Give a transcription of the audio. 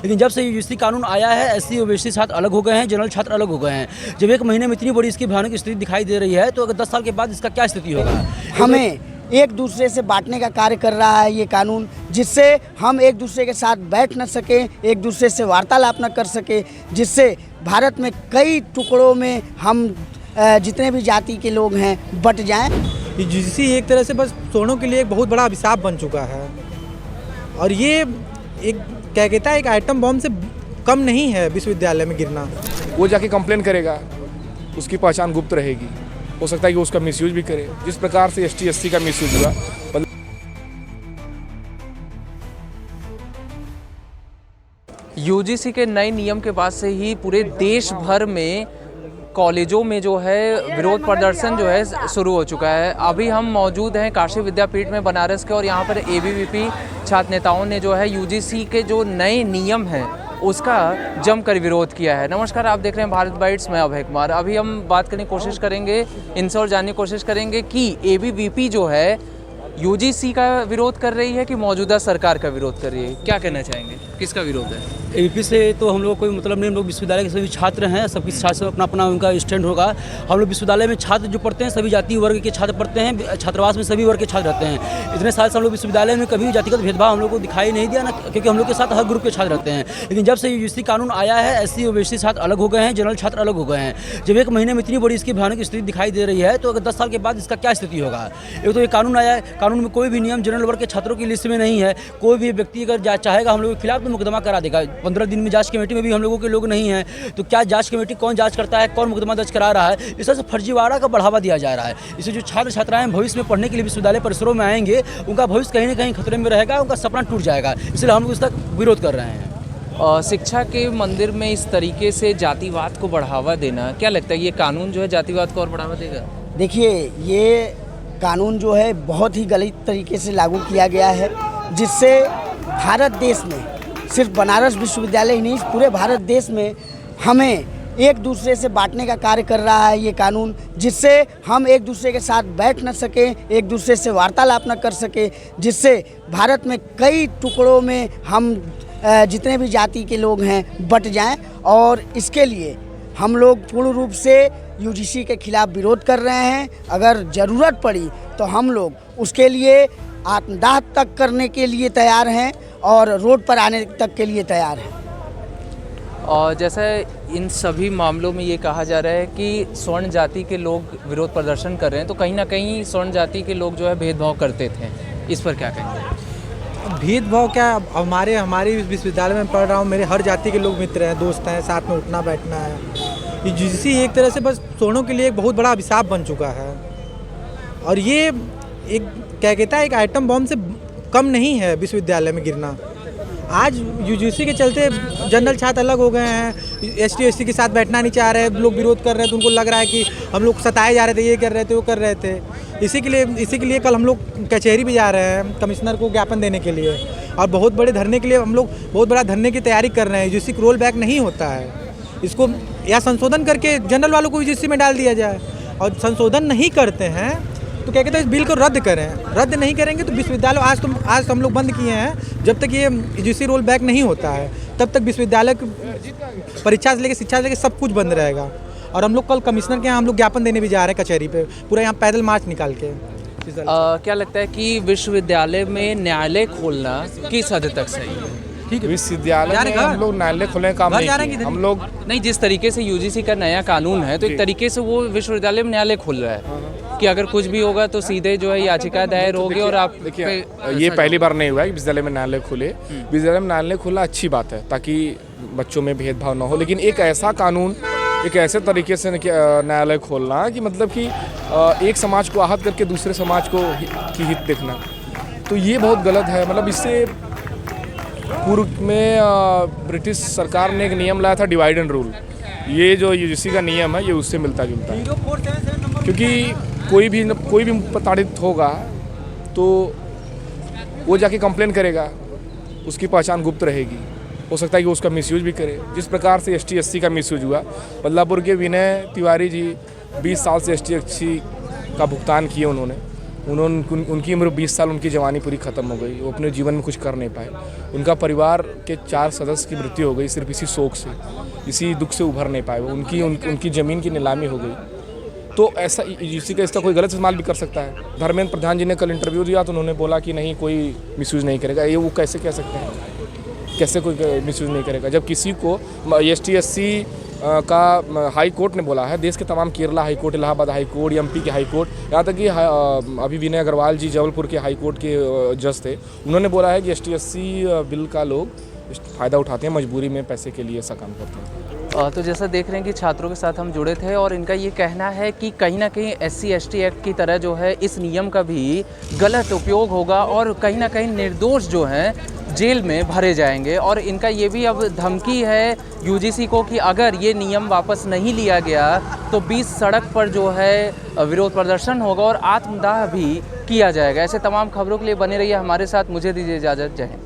लेकिन जब से यूजीसी कानून आया है, एससी ओबीसी छात्र अलग हो गए हैं, जनरल छात्र अलग हो गए हैं। जब एक महीने में इतनी बड़ी इसकी भयानक स्थिति दिखाई दे रही है, तो अगर 10 साल के बाद इसका क्या स्थिति होगा? हमें एक दूसरे से बांटने का कार्य कर रहा है ये कानून, जिससे हम एक दूसरे के साथ बैठ न सकें, एक दूसरे से वार्तालाप न कर सके, जिससे भारत में कई टुकड़ों में हम जितने भी जाति के लोग हैं बट जाएं। यूजीसी एक तरह से बस सोनों के लिए एक बहुत बड़ा अभिशाप बन चुका है, और ये एक क्या कहता है, एक आइटम बॉम्ब से कम नहीं है विश्वविद्यालय में गिरना। वो जाके कंप्लेन करेगा, उसकी पहचान गुप्त रहेगी, हो सकता है कि उसका मिसयूज भी करे, जिस प्रकार से एसटी एससी का मिसयूज हुआ। यूजीसी के नए नियम के बाद से ही पूरे देश भर में कॉलेजों में जो है विरोध प्रदर्शन जो है शुरू हो चुका है। अभी हम मौजूद हैं काशी विद्यापीठ में बनारस के, और यहाँ पर एबीवीपी छात्र नेताओं ने जो है यूजीसी के जो नए नियम हैं उसका जमकर विरोध किया है। नमस्कार, आप देख रहे हैं भारत बाइट्स, मैं अभय कुमार। अभी हम बात करने की कोशिश करेंगे, इनसे और जानने की कोशिश करेंगे कि एबीवीपी जो है यूजीसी का विरोध कर रही है कि मौजूदा सरकार का विरोध कर रही है। क्या कहना चाहेंगे, किसका विरोध है? एबीपी से तो हम लोग कोई मतलब नहीं, हम लोग विश्वविद्यालय के सभी छात्र हैं, सबकी छात्र से अपना अपना उनका स्टैंड होगा। हम लोग विश्वविद्यालय में छात्र जो पढ़ते हैं सभी जाति वर्ग के छात्र पढ़ते हैं, छात्रावास में सभी वर्ग के छात्र रहते हैं। इतने साल से हम लोग विश्वविद्यालय में कभी जातिगत भेदभाव हम लोग को दिखाई नहीं दिया ना, क्योंकि हम लोग के साथ हर ग्रुप के छात्र रहते हैं। लेकिन जब से यूजीसी कानून आया है, एससी ओबीसी छात्र अलग हो गए हैं, जनरल छात्र अलग हो गए हैं। जब एक महीने में इतनी बड़ी इसकी भयानक स्थिति दिखाई दे रही है, तो अगर 10 साल के बाद इसका क्या स्थिति होगा? एक तो ये कानून आया है, कानून में कोई भी नियम जनरल वर्ग के छात्रों की लिस्ट में नहीं है। कोई भी व्यक्ति अगर चाहेगा हम लोग के खिलाफ तो मुकदमा करा देगा। 15 दिन में जांच कमेटी में भी हम लोगों के लोग नहीं हैं, तो क्या जांच कमेटी कौन जांच करता है, कौन मुकदमा दर्ज करा रहा है? इस तरह से फर्जीवाड़ा का बढ़ावा दिया जा रहा है। इससे जो छात्र छात्राएं भविष्य में पढ़ने के लिए विश्वविद्यालय परिसरों में आएंगे, उनका भविष्य कहीं ना कहीं खतरे में रहेगा, उनका सपना टूट जाएगा। इसलिए हम लोग इसका विरोध कर रहे हैं। शिक्षा के मंदिर में इस तरीके से जातिवाद को बढ़ावा देना, क्या लगता है ये कानून जो है जातिवाद को और बढ़ावा देगा? देखिए, ये कानून जो है बहुत ही गलत तरीके से लागू किया गया है, जिससे भारत देश में, सिर्फ बनारस विश्वविद्यालय ही नहीं, पूरे भारत देश में हमें एक दूसरे से बांटने का कार्य कर रहा है ये कानून, जिससे हम एक दूसरे के साथ बैठ न सकें, एक दूसरे से वार्तालाप न कर सके, जिससे भारत में कई टुकड़ों में हम जितने भी जाति के लोग हैं बट जाएं। और इसके लिए हम लोग पूर्ण रूप से यूजीसी के खिलाफ विरोध कर रहे हैं। अगर ज़रूरत पड़ी तो हम लोग उसके लिए आत्मदाह तक करने के लिए तैयार हैं और रोड पर आने तक के लिए तैयार हैं। और जैसे इन सभी मामलों में ये कहा जा रहा है कि स्वर्ण जाति के लोग विरोध प्रदर्शन कर रहे हैं, तो कहीं ना कहीं स्वर्ण जाति के लोग जो है भेदभाव करते थे, इस पर क्या कहेंगे? भेदभाव क्या, हमारे विश्वविद्यालय में पढ़ रहा हूँ, मेरे हर जाति के लोग मित्र हैं, दोस्त हैं, साथ में उठना बैठना है। यूजीसी एक तरह से बस सोनों के लिए एक बहुत बड़ा अभिशाप बन चुका है, और ये एक क्या कहता है, एक आइटम बॉम्ब से कम नहीं है विश्वविद्यालय में गिरना। आज यूजीसी के चलते जनरल छात्र अलग हो गए हैं, एसटी एससी के साथ बैठना नहीं चाह रहे लोग, विरोध कर रहे हैं, तो उनको लग रहा है कि हम लोग सताए जा रहे थे, ये कर रहे थे, वो कर रहे थे। इसी के लिए कल हम लोग कचहरी भी जा रहे हैं कमिश्नर को ज्ञापन देने के लिए, और बहुत बड़े धरने के लिए हम लोग बहुत बड़ा धरने की तैयारी कर रहे हैं। यूजीसी को रोल बैक नहीं होता है, इसको या संशोधन करके जनरल वालों को यूजीसी में डाल दिया जाए, और संशोधन नहीं करते हैं तो क्या कहते हैं, इस बिल को रद्द करें। रद्द नहीं करेंगे तो विश्वविद्यालय आज हम लोग बंद किए हैं, जब तक ये यूजीसी रोल बैक नहीं होता है तब तक विश्वविद्यालय की परीक्षा से लेकर शिक्षा से लेकर सब कुछ बंद रहेगा। और हम लोग कल कमिश्नर के यहाँ हम लोग ज्ञापन देने भी जा रहे हैं कचहरी पे, पूरा यहाँ पैदल मार्च निकाल के। क्या लगता है कि विश्वविद्यालय में न्यायालय खोलना किस हद तक सही है? ठीक है, विश्वविद्यालय में हम लोग न्यायालय खोलने का काम नहीं, हम लोग नहीं, जिस तरीके से यूजीसी का नया कानून है, तो एक तरीके से वो विश्वविद्यालय में न्यायालय खोल रहा है कि अगर कुछ भी होगा तो सीधे जो है याचिका दायर होगी। और आप देखिए, ये पहली बार नहीं हुआ है कि विश्वविद्यालय में न्यायालय खुले। विश्वविद्यालय में न्यायालय खुलना अच्छी बात है, ताकि बच्चों में भेदभाव न हो। लेकिन एक ऐसा कानून, एक ऐसे तरीके से न्यायालय खोलना कि मतलब कि एक समाज को आहत करके दूसरे समाज को की हित देखना, तो ये बहुत गलत है। मतलब इससे पूर्व में ब्रिटिश सरकार ने एक नियम लाया था, डिवाइड एंड रूल। ये जो यूजीसी का नियम है ये उससे मिलता जुलता है, क्योंकि कोई भी प्रताड़ित होगा तो वो जाके कंप्लेन करेगा, उसकी पहचान गुप्त रहेगी, हो सकता है कि उसका मिसयूज भी करे, जिस प्रकार से एसटी एससी का मिसयूज हुआ। बदलापुर के विनय तिवारी जी 20 साल से एसटी एससी का भुगतान किए उन्होंने, उनकी उम्र 20 साल, उनकी जवानी पूरी ख़त्म हो गई, वो अपने जीवन में कुछ कर नहीं पाए। उनका परिवार के 4 सदस्य की मृत्यु हो गई सिर्फ इसी शोक से, इसी दुख से उभर नहीं पाए। उनकी ज़मीन की नीलामी हो गई। तो ऐसा यूजीसी का इसका कोई गलत इस्तेमाल भी कर सकता है। धर्मेंद्र प्रधान जी ने कल इंटरव्यू दिया तो उन्होंने बोला कि नहीं, कोई मिसयूज़ नहीं करेगा। ये वो कैसे कह सकते हैं? कैसे कोई मिसयूज़ नहीं करेगा जब किसी को ST/SC का हाई कोर्ट ने बोला है, देश के तमाम Kerala high court, Allahabad high court, MP के हाई कोर्ट, यहाँ तक कि अभी विनय अग्रवाल जी जबलपुर के हाई कोर्ट के जज थे, उन्होंने बोला है कि ST/SC बिल का लोग फ़ायदा उठाते हैं, मजबूरी में पैसे के लिए ऐसा काम करते हैं। तो जैसा देख रहे हैं कि छात्रों के साथ हम जुड़े थे और इनका ये कहना है कि कहीं ना कहीं SC/ST एक्ट की तरह जो है इस नियम का भी गलत उपयोग होगा और कहीं ना कहीं निर्दोष जो हैं जेल में भरे जाएंगे। और इनका ये भी अब धमकी है UGC को कि अगर ये नियम वापस नहीं लिया गया तो 20 सड़क पर जो है विरोध प्रदर्शन होगा और आत्मदाह भी किया जाएगा। ऐसे तमाम खबरों के लिए बने रहिए हमारे साथ। मुझे दीजिए इजाज़त। जय हिंद।